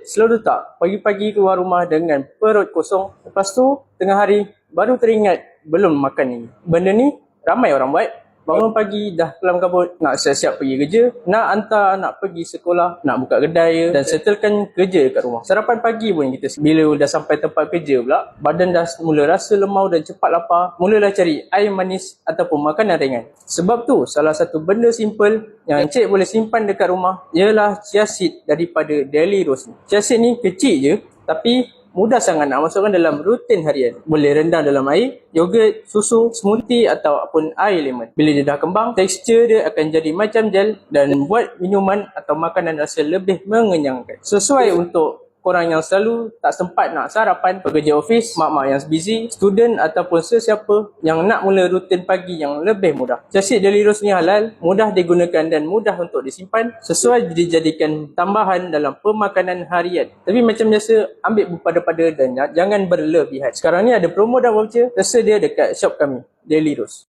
Selalu tak pagi-pagi keluar rumah dengan perut kosong, lepas tu tengah hari baru teringat belum makan ni. Benda ni ramai orang buat. Bangun pagi dah kelam kabut, nak siap-siap pergi kerja, nak hantar anak pergi sekolah, nak buka kedai dan settlekan kerja kat rumah. Sarapan pagi pun kita bila dah sampai tempat kerja pula, badan dah mula rasa lemau dan cepat lapar, mulalah cari air manis ataupun makanan ringan. Sebab tu salah satu benda simple yang encik boleh simpan dekat rumah ialah chia seed daripada Daily Rose ni. Chia seed ni kecil je tapi mudah sangat nak masukkan dalam rutin harian. Boleh rendam dalam air, yogurt, susu, smoothie ataupun air lemon. Bila dia dah kembang, tekstur dia akan jadi macam gel dan buat minuman atau makanan rasa lebih mengenyangkan. Sesuai untuk korang yang selalu tak sempat nak sarapan, pekerja ofis, mak-mak yang busy, student ataupun sesiapa yang nak mula rutin pagi yang lebih mudah. Chia seed Daily Rose ni halal, mudah digunakan dan mudah untuk disimpan, sesuai dijadikan tambahan dalam pemakanan harian. Tapi macam biasa, ambil berpada-pada dan jangan berlebihan. Sekarang ni ada promo dan voucher tersedia dekat shop kami, Daily Rose.